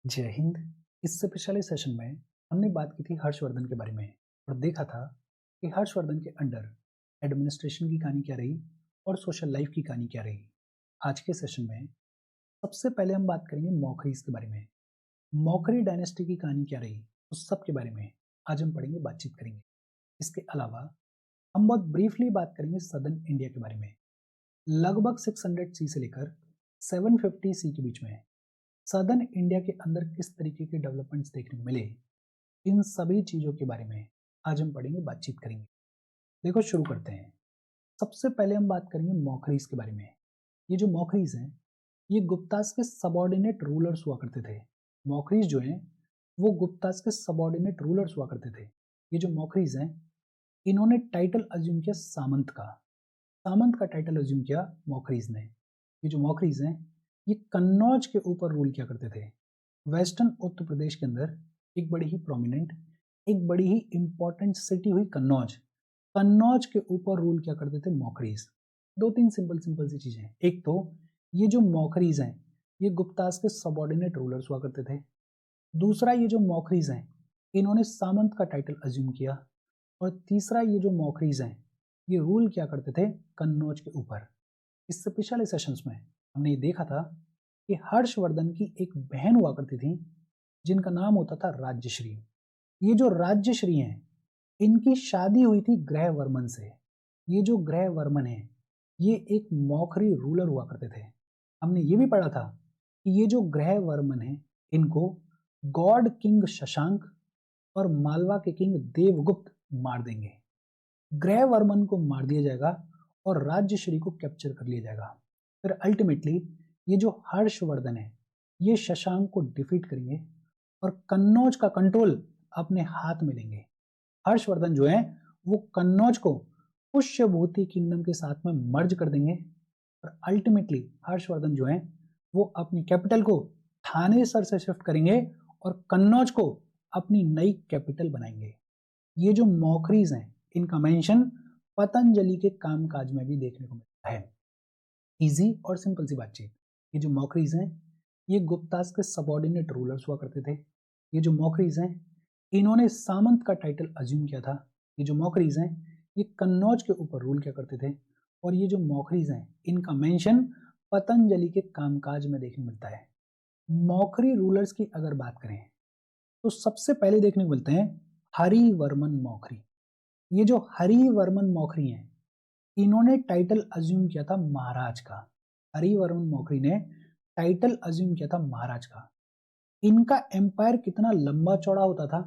जय हिंद। इससे पिछले सेशन में हमने बात की थी हर्षवर्धन के बारे में और देखा था कि हर्षवर्धन के अंडर एडमिनिस्ट्रेशन की कहानी क्या रही और सोशल लाइफ की कहानी क्या रही। आज के सेशन में सबसे पहले हम बात करेंगे मौखरीज के बारे में। मौखरी डायनेस्टी की कहानी क्या रही उस सब के बारे में आज हम पढ़ेंगे, बातचीत करेंगे। इसके अलावा हम बहुत ब्रीफली बात करेंगे सदर्न इंडिया के बारे में। लगभग 600 सी से लेकर 750 सी के बीच में सदर्न इंडिया के अंदर किस तरीके के डेवलपमेंट्स देखने को मिले, इन सभी चीज़ों के बारे में आज हम पढ़ेंगे, बातचीत करेंगे। देखो शुरू करते हैं। सबसे पहले हम बात करेंगे मौखरीज के बारे में। ये जो मौखरीज हैं ये गुप्तास के सबऑर्डिनेट रूलर्स हुआ करते थे। मौखरीज जो हैं वो गुप्तास के सबऑर्डिनेट रूलर्स हुआ करते थे। ये जो मौखरीज हैं इन्होंने टाइटल अज्यूम किया सामंत का। सामंत का टाइटल अज्यूम किया मौखरीज ने। ये जो मौखरीज हैं ये कन्नौज के ऊपर रूल किया करते थे। वेस्टर्न उत्तर प्रदेश के अंदर एक बड़ी ही प्रोमिनेंट, एक बड़ी ही इंपॉर्टेंट सिटी हुई कन्नौज। कन्नौज के ऊपर रूल किया करते थे मौखरीज। दो तीन सिंपल सिंपल सी चीजें। एक तो ये जो मौखरीज हैं ये गुप्तास के सबऑर्डिनेट रूलर्स हुआ करते थे। दूसरा ये जो मौखरीज हैं इन्होंने सामंत का टाइटल अज्यूम किया। और तीसरा ये जो मौखरीज हैं ये रूल किया करते थे कन्नौज के ऊपर। इससे पिछले सेशंस में हमने ये देखा था कि हर्षवर्धन की एक बहन हुआ करती थी जिनका नाम होता था राज्यश्री। ये जो राज्यश्री हैं इनकी शादी हुई थी ग्रहवर्मन से। ये जो ग्रहवर्मन है ये एक मौखरी रूलर हुआ करते थे। हमने ये भी पढ़ा था कि ये जो ग्रहवर्मन है इनको गॉड किंग शशांक और मालवा के किंग देवगुप्त मार देंगे। ग्रहवर्मन को मार दिया जाएगा और राज्यश्री को कैप्चर कर लिया जाएगा। फिर अल्टीमेटली ये जो हर्षवर्धन है ये शशांक को डिफीट करेंगे और कन्नौज का कंट्रोल अपने हाथ में लेंगे। हर्षवर्धन जो है वो कन्नौज को पुष्यभूति किंगडम के साथ में मर्ज कर देंगे और अल्टीमेटली हर्षवर्धन जो है वो अपनी कैपिटल को थानेसर से शिफ्ट करेंगे और कन्नौज को अपनी नई कैपिटल बनाएंगे। ये जो मौखरीज हैं इनका मेंशन पतंजलि के कामकाज में भी देखने को मिलता है। इजी और सिंपल सी बातचीत। ये जो मौखरीज हैं ये गुप्तास के सबऑर्डिनेट रूलर्स हुआ करते थे। ये जो मौखरीज हैं इन्होंने सामंत का टाइटल अज्यूम किया था। ये जो मौखरीज हैं ये कन्नौज के ऊपर रूल किया करते थे। और ये जो मौखरीज हैं इनका मेंशन पतंजलि के कामकाज में देखने को मिलता है। मौखरी रूलर्स की अगर बात करें तो सबसे पहले देखने को मिलते हैं हरिवर्मन मौखरी। ये जो हरिवर्मन मौखरी हैं इन्होंने टाइटल अज्यूम किया था महाराज का। हरिवर्मन मौखरी ने टाइटल अज्यूम किया था महाराज का। इनका एम्पायर कितना लंबा चौड़ा होता था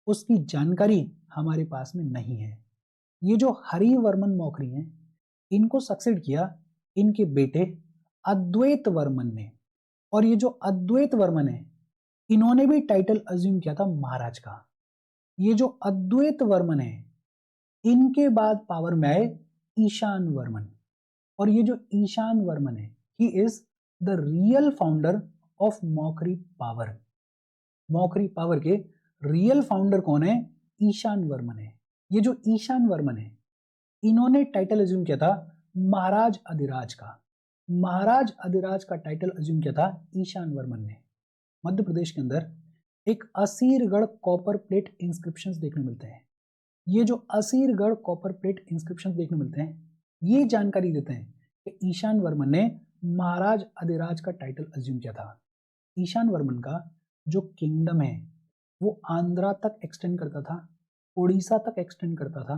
उसकी जानकारी हमारे पास में नहीं है। ये जो हरिवर्मन मौखरी हैं इनको सक्सेड किया इनके बेटे अद्वैत वर्मन ने। और ये जो अद्वैत वर्मन है इन्होंने भी टाइटल अज्यूम किया था महाराज का। ये जो अद्वैत वर्मन है इनके बाद पावर में आए ईशान वर्मन। और ये जो ईशान वर्मन है he is the real founder of Maukhari power. Maukhari power के रियल फाउंडर कौन है? ईशान वर्मन है। ये जो ईशान वर्मन है इन्होंने टाइटल अज्यूम किया था महाराज अधिराज का। महाराज अधिराज का टाइटल अज्यूम किया था ईशान वर्मन ने। मध्य प्रदेश के अंदर एक असीरगढ़ कॉपर प्लेट इंस्क्रिप्शंस देखने मिलते हैं। ये जो असीरगढ़ कॉपर प्लेट इंस्क्रिप्शंस देखने मिलते हैं ये जानकारी देते हैं कि ईशान वर्मन ने महाराज अधिराज का टाइटल अज्यूम किया था। ईशान वर्मन का जो किंगडम है वो आंध्रा तक एक्सटेंड करता था, उड़ीसा तक एक्सटेंड करता था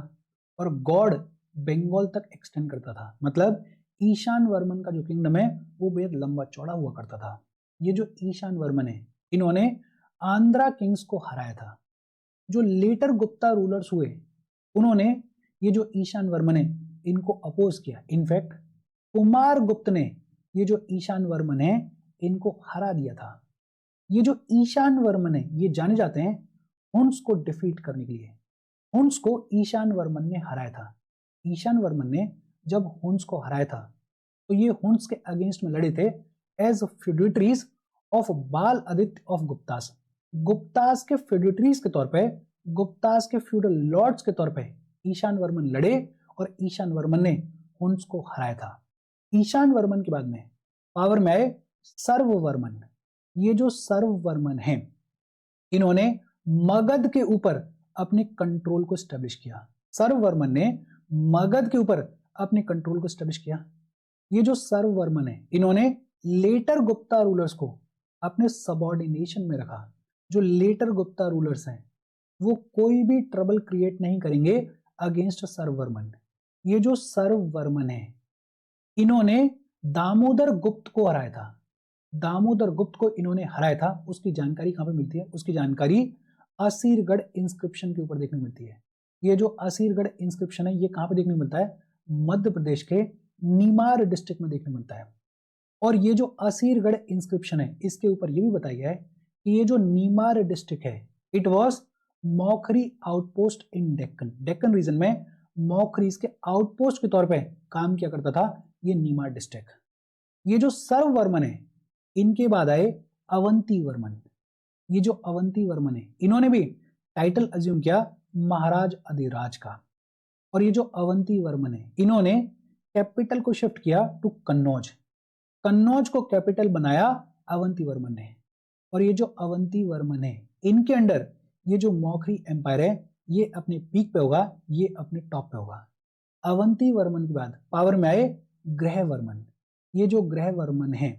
और गॉड बंगाल तक एक्सटेंड करता था। मतलब ईशान वर्मन का जो किंगडम है वो बेहद लंबा चौड़ा हुआ करता था। ये जो ईशान वर्मन है इन्होंने आंध्रा किंग्स को हराया था। जो लेटर गुप्ता रूलर्स हुए उन्होंने ये जो ईशान वर्मन है इनको अपोज किया। इनफैक्ट कुमार गुप्त ने ये जो ईशान वर्मन है इनको हरा दिया था। ये जो ईशान वर्मन है ये जाने जाते हैं हुन्स को डिफीट करने के लिए। हुन्स को ईशान वर्मन ने हराया था। ईशान वर्मन ने जब हुन्स को हराया था तो ये हुन्स के अगेंस्ट में लड़े थे एज फ्यूडिटरीज ऑफ बाल आदित्य ऑफ गुप्तास। गुप्तास के फ्यूडिटरीज के तौर पे, गुप्तास के फ्यूडल लॉर्ड्स के तौर पे ईशान वर्मन लड़े और ईशान वर्मन ने हुन्स को हराया था। ईशान वर्मन के बाद में पावर में आए सर्ववर्मन। ये जो सर्ववर्मन हैं, इन्होंने मगध के ऊपर अपने कंट्रोल को स्टैब्लिश किया। सर्ववर्मन ने मगध के ऊपर अपने कंट्रोल को स्टैब्लिश किया। ये जो सर्ववर्मन है, इन्होंने लेटर गुप्ता रूलर्स को अपने सबऑर्डिनेशन में रखा। जो लेटर गुप्ता रूलर्स हैं वो कोई भी ट्रबल क्रिएट नहीं करेंगे अगेंस्ट सर्ववर्मन। ये जो सर्ववर्मन है, इन्होंने दामोदर गुप्त को हराया था। दामोदर गुप्त को इन्होंने हराया था। उसकी जानकारी कहां पे मिलती है? उसकी जानकारी असीरगढ़ इंस्क्रिप्शन के ऊपर देखने मिलती है। ये जो असीरगढ़ इंस्क्रिप्शन है, ये कहां पे देखने मिलता है? मध्य प्रदेश के नीमार डिस्ट्रिक्ट में देखने मिलता है। और ये जो असीरगढ़ इंस्क्रिप्शन है, इसके ऊपर ये भी बताया गया है कि ये जो नीमार डिस्ट्रिक्ट है, it was Maukhari outpost in Deccan. Deccan region में मौखरीज के आउटपोस्ट के तौर पे काम किया करता था ये नीमार डिस्ट्रिक्ट। ये जो सर्ववर्मन है, इनके बाद आए अवंती वर्मन। ये जो अवंती वर्मन है, इन्होंने भी टाइटल अज्यूम किया महाराज अधिराज का। और ये जो अवंती वर्मन है, इन्होंने कैपिटल को शिफ्ट किया टू कन्नौज। कन्नौज को कैपिटल बनाया अवंती वर्मन ने। और ये जो अवंती वर्मन है, इनके अंडर ये जो मौखरी एम्पायर है, ये अपने पीक पे होगा, ये अपने टॉप पे होगा। अवंती वर्मन के बाद पावर में आए ग्रहवर्मन। ये जो ग्रहवर्मन है,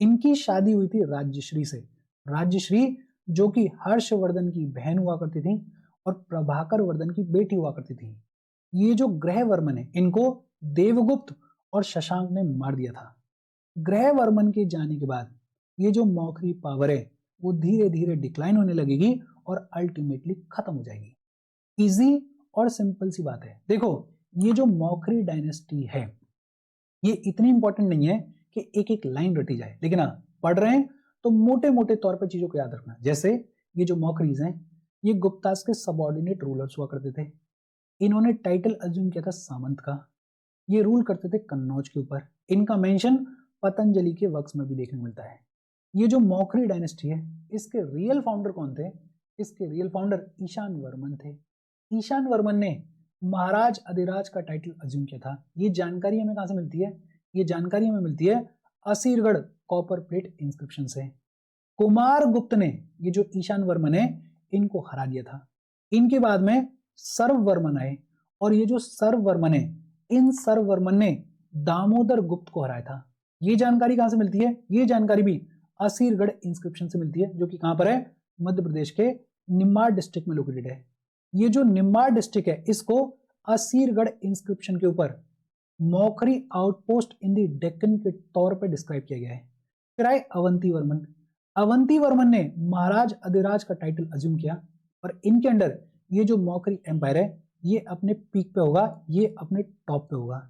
इनकी शादी हुई थी राज्यश्री से। राज्यश्री जो कि हर्षवर्धन की बहन हुआ करती थी और प्रभाकर वर्धन की बेटी हुआ करती थी। ये जो ग्रहवर्मन है, इनको देवगुप्त और शशांक ने मार दिया था। ग्रहवर्मन के जाने के बाद ये जो मौखरी पावर है, वो धीरे धीरे डिक्लाइन होने लगेगी और अल्टीमेटली खत्म हो जाएगी। इजी और सिंपल सी बात है। देखो, ये जो मौखरी डायनेस्टी है, ये इतनी इंपॉर्टेंट नहीं है कि एक एक लाइन रटी जाए, लेकिन हाँ, पढ़ रहे हैं तो मोटे मोटे तौर पर चीजों को याद रखना। जैसे ये जो मौखरीज हैं, ये गुप्तास के सबऑर्डिनेट रूलर्स हुआ करते थे। इन्होंने टाइटल अज्यूम किया था सामंत का। ये रूल करते थे कन्नौज के ऊपर। इनका मेंशन पतंजलि के वर्क्स में भी देखने मिलता है। ये जो मौखरी डायनेस्टी है, इसके रियल फाउंडर कौन थे? इसके रियल फाउंडर ईशान वर्मन थे। ईशान वर्मन ने महाराज अधिराज का टाइटल अज्यूम किया था। ये जानकारी हमें कहां से मिलती है? ये जानकारी हमें मिलती है असीरगढ़ कॉपर प्लेट इंस्क्रिप्शन से। कुमार गुप्त ने, ये जो ईशान वर्मन है, इनको हरा दिया था। इनके बाद में सर्ववर्मन आए, और ये जो सर्ववर्मन है, इन सर्ववर्मन ने दामोदर गुप्त को हराया था। ये जानकारी कहां से मिलती है? ये जानकारी भी असीरगढ़ इंस्क्रिप्शन से मिलती है, जो कि कहां पर है? मध्य प्रदेश के निम्माड़ डिस्ट्रिक्ट में लोकेटेड है। ये जो निम्माड़ डिस्ट्रिक्ट है, इसको असीरगढ़ इंस्क्रिप्शन के ऊपर Maukhari outpost in the Deccan के तौर पर डिस्क्राइब किया गया है। फिर आए अवंती वर्मन। अवंती वर्मन ने महाराज अधिराज का टाइटल अज्यूम किया, और इनके अंडर ये जो मौखरी एम्पायर है, ये अपने पीक पे होगा, ये अपने टॉप पे होगा।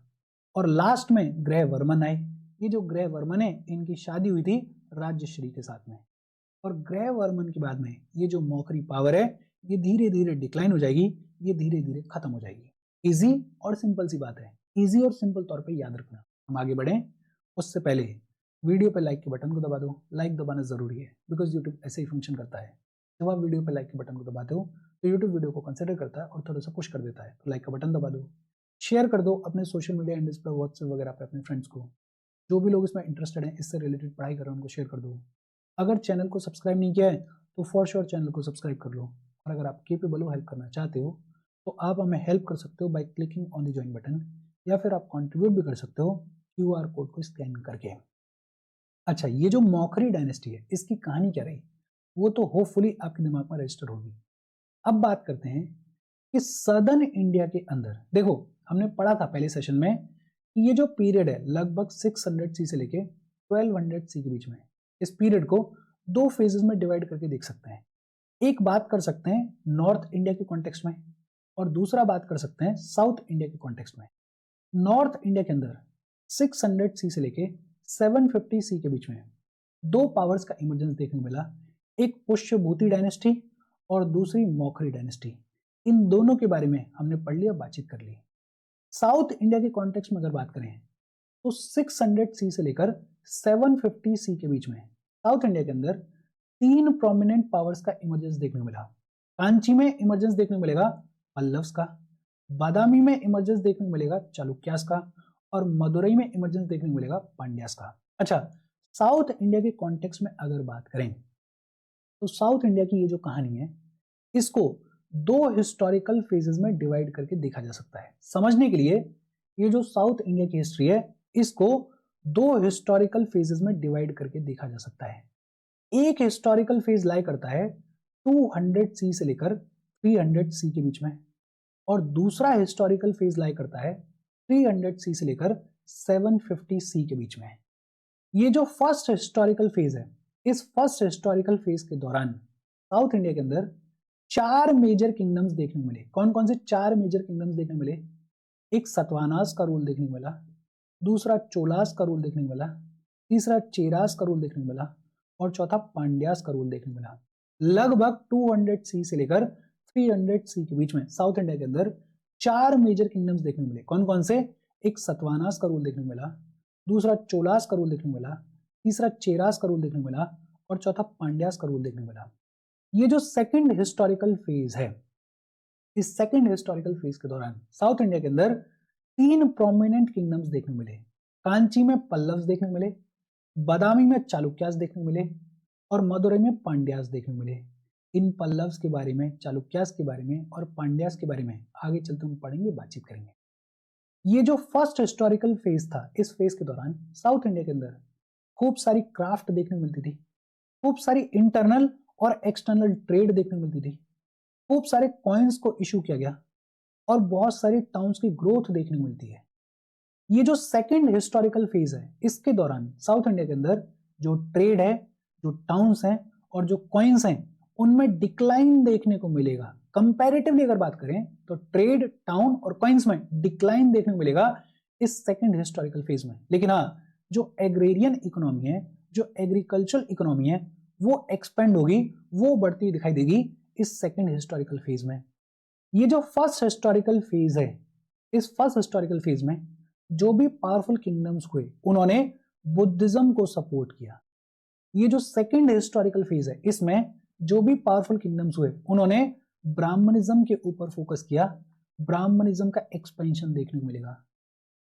और लास्ट में ग्रहवर्मन आए। ये जो ग्रहवर्मन है, इनकी शादी हुई थी राज्यश्री के साथ में। और ग्रहवर्मन के बाद में ये जो मौखरी पावर है, ये धीरे धीरे डिक्लाइन हो जाएगी, ये धीरे धीरे खत्म हो जाएगी। इजी और सिंपल सी बात है। इजी और सिंपल तौर पे याद रखना। हम आगे बढ़ें उससे पहले वीडियो पे लाइक के बटन को दबा दो। लाइक दबाना जरूरी है, बिकॉज यूट्यूब ऐसे ही फंक्शन करता है। जब आप वीडियो पे लाइक के बटन को दबाते हो तो यूट्यूब वीडियो को कंसिडर करता है और थोड़ा सा पुश कर देता है। तो लाइक का बटन दबा दो, शेयर कर दो अपने सोशल मीडिया हैंडल्स पर, व्हाट्सएप वगैरह पे अपने फ्रेंड्स को। जो भी लोग इसमें इंटरेस्टेड हैं, इससे रिलेटेड पढ़ाई कर रहे हैं, उनको शेयर कर दो। अगर चैनल को सब्सक्राइब नहीं किया है तो फॉर श्योर चैनल को सब्सक्राइब कर लो। और अगर आप केपेबल हो, हेल्प करना चाहते हो, तो आप हमें हेल्प कर सकते हो by clicking on the join button, या फिर आप कंट्रीब्यूट भी कर सकते हो QR कोड को स्कैन करके। अच्छा, ये जो मौखरी डायनेस्टी है, इसकी कहानी क्या रही, वो तो होपफुली आपके दिमाग में रजिस्टर होगी। अब बात करते हैं कि सदर्न इंडिया के अंदर, देखो हमने पढ़ा था पहले सेशन में कि ये जो पीरियड है लगभग 600 सी से लेके 1200 सी के बीच में, इस पीरियड को दो फेजेस में डिवाइड करके देख सकते हैं। एक बात कर सकते हैं नॉर्थ इंडिया के कॉन्टेक्स्ट में, और दूसरा बात कर सकते हैं साउथ इंडिया के कॉन्टेक्स्ट में। नॉर्थ इंडिया के अंदर 600 सी से लेके 750 सी के बीच में दो पावर्स का इमर्जेंस देखने मिला। एक पुष्यभूति डायनेस्टी और दूसरी मौखरी डायनेस्टी। इन दोनों के बारे में हमने पढ़ लिया, बातचीत कर ली। साउथ इंडिया के कॉन्टेक्स्ट में अगर बात करें तो 600 सी से लेकर 750 सी के बीच में साउथ इंडिया के अंदर तीन प्रोमिनेंट पावर्स का इमर्जेंस देखने मिला। कांची में इमर्जेंस देखने मिलेगा पल्लव्स का, बादामी में इमर्जेंस देखने मिलेगा चालुक्यास का, और मदुरई में इमर्जेंस देखने मिलेगा पांड्यास का। अच्छा, साउथ इंडिया के कॉन्टेक्स्ट में अगर बात करें तो साउथ इंडिया की ये जो कहानी है इसको दो हिस्टोरिकल फेजेस में डिवाइड करके देखा जा सकता है। समझने के लिए ये जो साउथ इंडिया की हिस्ट्री है इसको दो हिस्टोरिकल फेजेस में डिवाइड करके देखा जा सकता है। एक हिस्टोरिकल फेज लाई करता है 200 सी से लेकर 300 सी के बीच में, और दूसरा हिस्टोरिकल फेज लाई करता है 300 सी से लेकर 750 सी के बीच में। ये जो फर्स्ट हिस्टोरिकल फेज है, इस फर्स्ट हिस्टोरिकल फेज के दौरान साउथ इंडिया के अंदर चार मेजर किंगडम्स देखने को मिले। कौन कौन से चार मेजर किंगडम्स देखने को मिले? एक सतवानास का रूल देखने को मिला, दूसरा चोलास का रूल देखने को मिला, तीसरा चेरास का रूल देखने को मिला, और चौथा पांड्यास का रूल देखने को मिला। लगभग 200 सी से लेकर 300 सी के बीच में साउथ इंडिया के अंदर चार मेजर किंगडम्स देखने को मिले। कौन कौन से? एक सतवानास का रूल देखने को मिला, दूसरा चोलास का रूल देखने को मिला, तीसरा चेरास का रूल देखने को मिला, और चौथा पांड्यास का रूल देखने को मिला। ये जो सेकंड हिस्टोरिकल फेज है, इस सेकंड हिस्टोरिकल फेज के दौरान साउथ इंडिया के अंदर तीन प्रोमिनेंट किंगडम्स देखने को मिले। कांची में पल्लव्स देखने को मिले, बादामी में चालुक्यास देखने को मिले, और मदुरई में पांड्यास देखने को मिले। इन पल्लव्स के बारे में, चालुक्यास के बारे में और पांड्यास के बारे में आगे चलते हम पढ़ेंगे, बातचीत करेंगे। ये जो फर्स्ट हिस्टोरिकल फेज था, इस फेज के दौरान साउथ इंडिया के अंदर खूब सारी क्राफ्ट देखने को मिलती थी, खूब सारी इंटरनल और एक्सटर्नल ट्रेड देखने को मिलती थी, खूब सारे कॉइन्स को इशू किया गया, और बहुत सारी टाउन्स की ग्रोथ देखने को मिलती है। ये जो सेकंड हिस्टोरिकल फेज है, इसके दौरान साउथ इंडिया के अंदर जो ट्रेड है, जो टाउन्स हैं और जो कॉइन्स हैं, उनमें डिक्लाइन देखने को मिलेगा। कंपैरेटिवली अगर बात करें तो ट्रेड, टाउन और कॉइन्स में डिक्लाइन देखने को मिलेगा इस सेकंड हिस्टोरिकल फेज में। लेकिन हाँ, जो एग्रेरियन इकोनॉमी है, जो एग्रीकल्चरल इकोनॉमी है, वो एक्सपेंड होगी, वो बढ़ती दिखाई देगी इस सेकंड हिस्टोरिकल फेज में। ये जो फर्स्ट हिस्टोरिकल फेज है, इस फर्स्ट हिस्टोरिकल फेज में जो भी पावरफुल किंगडम्स हुए उन्होंने बुद्धिज्म को सपोर्ट किया। ये जो सेकंड हिस्टोरिकल फेज है, इसमें जो भी पावरफुल किंगडम्स हुए उन्होंने ब्राह्मणिज्म के ऊपर फोकस किया। ब्राह्मणिज्म का एक्सपेंशन देखने को मिलेगा।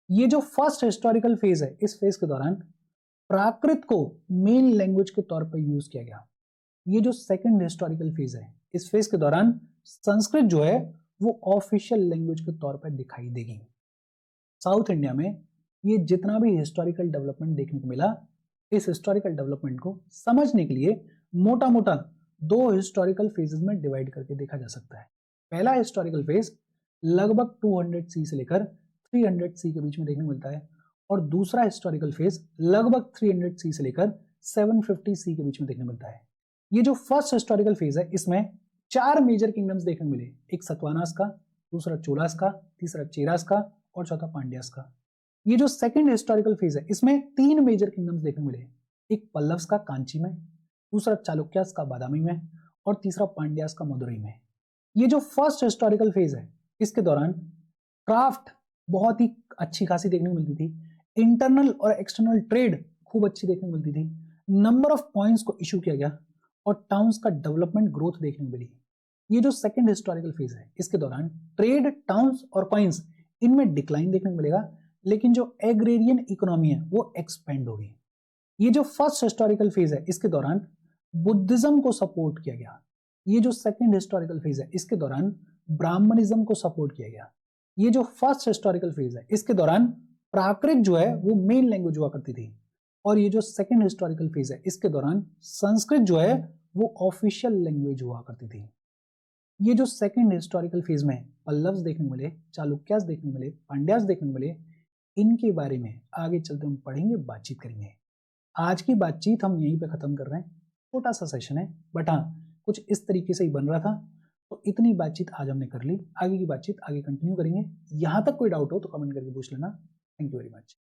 ये जो फर्स्ट हिस्टोरिकल फेज है, इस फेज के दौरान प्राकृत को मेन लैंग्वेज के तौर पर यूज किया गया। ये जो सेकंड हिस्टोरिकल फेज है, इस फेज के दौरान संस्कृत जो है वो ऑफिशियल लैंग्वेज के तौर पर दिखाई देगी। साउथ इंडिया में ये जितना भी हिस्टोरिकल डेवलपमेंट देखने को मिला, इस हिस्टोरिकल डेवलपमेंट को समझने के लिए मोटा मोटा दो हिस्टोरिकल फेजेस में डिवाइड करके देखा जा सकता है। पहला हिस्टोरिकल फेज लगभग 200 सी से लेकर 300 सी के बीच में देखने को मिलता है, और दूसरा हिस्टोरिकल फेज लगभग 300 सी से लेकर 750 सी के बीच में देखने को मिलता है। ये जो फर्स्ट हिस्टोरिकल फेज है, इसमें चार मेजर किंगडम्स देखने को मिले। एक सतवानास का, दूसरा चोलास का, तीसरा चेरास का, और चौथा पांड्यास का। ये जो सेकंड हिस्टोरिकल फेज है, इसमें तीन मेजर किंगडम्स देखने को मिले। एक पल्लव्स का कांची में, दूसरा चालुक्यास का बादामी में, और तीसरा पांड्यास का मदुरई में। ये जो फर्स्ट हिस्टोरिकल फेज है, इसके दौरान क्राफ्ट बहुत ही अच्छी खासी देखने को मिलती थी। इंटरनल और एक्सटर्नल ट्रेड खूब अच्छी देखने को मिलती थी। नंबर ऑफ कॉइन्स को इशू किया गया, और टाउन्स का डेवलपमेंट ग्रोथ देखने को मिली। ये जो सेकंड हिस्टोरिकल फेज है, इसके दौरान ट्रेड, टाउन्स और कॉइन्स, इनमें डिक्लाइन देखने को मिलेगा, लेकिन जो एग्रेरियन इकोनॉमी है वो एक्सपेंड होगी। ये जो फर्स्ट हिस्टोरिकल फेज है, इसके दौरान बुद्धिज्म को सपोर्ट किया गया। ये जो सेकंड हिस्टोरिकल फेज है, इसके दौरान ब्राह्मणिज्म को सपोर्ट किया गया। ये जो फर्स्ट हिस्टोरिकल फेज है, इसके दौरान प्राकृत जो है वो मेन लैंग्वेज हुआ करती थी, और ये जो सेकंड हिस्टोरिकल फेज है, इसके दौरान संस्कृत जो है वो ऑफिशियल लैंग्वेज हुआ करती थी। ये जो सेकंड हिस्टोरिकल फेज में पल्लव्स देखने को मिले, चालुक्यास देखने को मिले, पांड्यास देखने को मिले, इनके बारे में आगे चलते हम पढ़ेंगे, बातचीत करेंगे। आज की बातचीत हम यहीं पे खत्म कर रहे हैं। छोटा सा सेशन है, बट हाँ, कुछ इस तरीके से ही बन रहा था, तो इतनी बातचीत आज हमने कर ली। आगे की बातचीत आगे कंटिन्यू करेंगे। यहाँ तक कोई डाउट हो तो कमेंट करके पूछ लेना। Thank you very much.